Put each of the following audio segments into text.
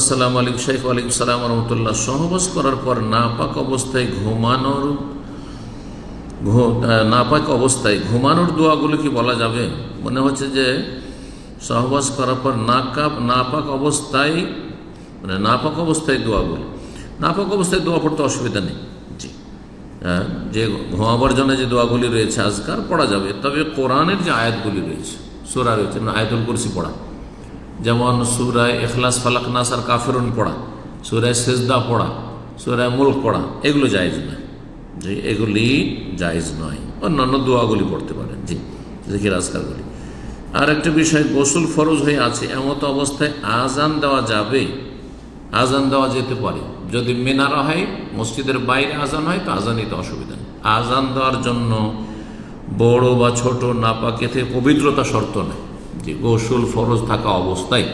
আসসালামু আলাইকুম শেখ। ওয়ালাইকুম সালাম রহমতুল্লাহ। সহবাস করার পর নাপাক অবস্থায় ঘুমানোর দোয়াগুলো কি বলা যাবে? মনে হচ্ছে যে সহবাস করার পর নাপাক অবস্থায় দোয়া পড়তে অসুবিধা নেই। জি, যে ঘুমাবার জন্য যে দোয়াগুলি রয়েছে আজকার পড়া যাবে, তবে কোরআনের যে আয়াতগুলি রয়েছে, সূরা রয়েছে, আয়াতুল কুরসি পড়া, যেমন সূরায়ে ইখলাস, ফালাক, নাস আর কাফিরুন পড়া, সূরায়ে সিজদা পড়া, সূরায়ে মুলক পড়া, এগুলো জায়েজ নয়। জি, এগুলি জায়েজ নয়। অন্যান্য দোয়াগুলি পড়তে পারেন। জি, জিকির আজকারগুলি। আর একটা বিষয়, গোসল ফরজ হয়ে আছে এমত অবস্থায় আজান দেওয়া যাবে? আজান দেওয়া যেতে পারে। যদি মিনারা হয়, মসজিদের বাইরে আজান হয়, তো আজান দিতে অসুবিধা নেই। আজান দেওয়ার জন্য বড় বা ছোট নাপাকে থেকে পবিত্রতা শর্ত নেই। যে গোসল ফরজ থাকা অবস্থায়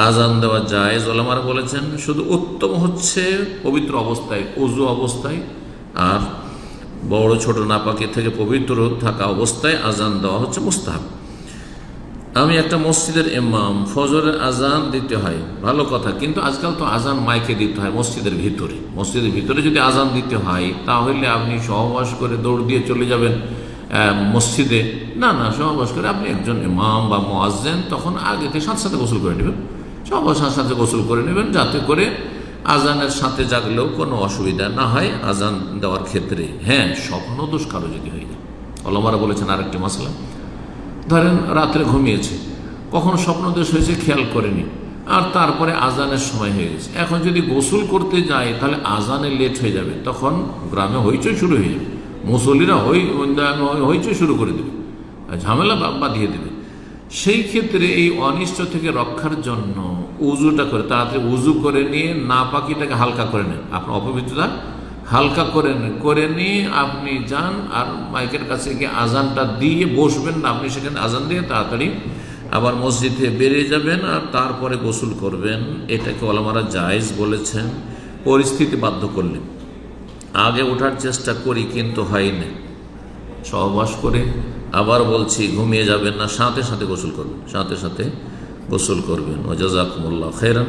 আজান দেওয়া জায়েজ। ওলামারা বলেছেন শুধু উত্তম হচ্ছে পবিত্র অবস্থায়, ওযু অবস্থায়, আর বড় ছোট নাপাকে থেকে পবিত্র থাকা অবস্থায় আজান দেওয়া হচ্ছে মুস্তাহাব। আমি একটা মসজিদের ইমাম, ফজরের আজান দিতে হয়, ভালো কথা, কিন্তু আজকাল তো আজান মাইকে দিতে হয় মসজিদের ভিতরে যদি আজান দিতে হয়, তাহলে আপনি সহবাস করে দৌড় দিয়ে চলে যাবেন মসজিদে? না, সহবাস করে আপনি একজন ইমাম বা মুয়াজ্জিন, তখন আগে থেকে সাথে গোসল করে নেবেন, সহবাস সাথে গোসল করে নেবেন, যাতে করে আজানের সাথে জাগলেও কোনো অসুবিধা না হয় আজান দেওয়ার ক্ষেত্রে। হ্যাঁ, স্বপ্নদোষ কারো যদি হয়ে যায়, ওলামারা বলেছেন আরেকটি মাসলা, ধরেন রাত্রে ঘুমিয়েছে, কখন স্বপ্নদোষ হয়েছে খেয়াল করেনি, আর তারপরে আজানের সময় হয়ে গেছে, এখন যদি গোসল করতে যায় তাহলে আজানে লেট হয়ে যাবে, তখন গ্রামে হইচই শুরু হয়ে যাবে, মুসল্লিরা হইচই শুরু করে দেবে, ঝামেলা বাঁধিয়ে দেবে। সেই ক্ষেত্রে এই অনিষ্ট থেকে রক্ষার জন্য উজুটা করে, তাড়াতাড়ি উজু করে নিয়ে নাপাকিটাকে হালকা করে নেন, আপনার অপবিত্রতা হালকা করে নিয়ে আপনি যান, আর মাইকের কাছে গিয়ে আজানটা দিয়ে বসবেন না, আপনি সেখানে আজান দিয়ে তাড়াতাড়ি আবার মসজিদে বেরিয়ে যাবেন, আর তারপরে গোসল করবেন। এটাকে ওলামারা জায়েজ বলেছেন, পরিস্থিতি বাধ্য করলে। আগে ওঠার চেষ্টা করি কিন্তু হয়নি, সহবাস করে আবার বলছি ঘুমিয়ে যাবেন না, সাথে সাথে গোসল করবেন। ওয়া জাযাকুমুল্লাহু খাইরান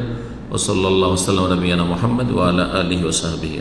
ওয়া সাল্লাল্লাহু আলা নবিয়িনা মুহাম্মদ ওয়া আলা আলিহি ওয়া সাহবিহি।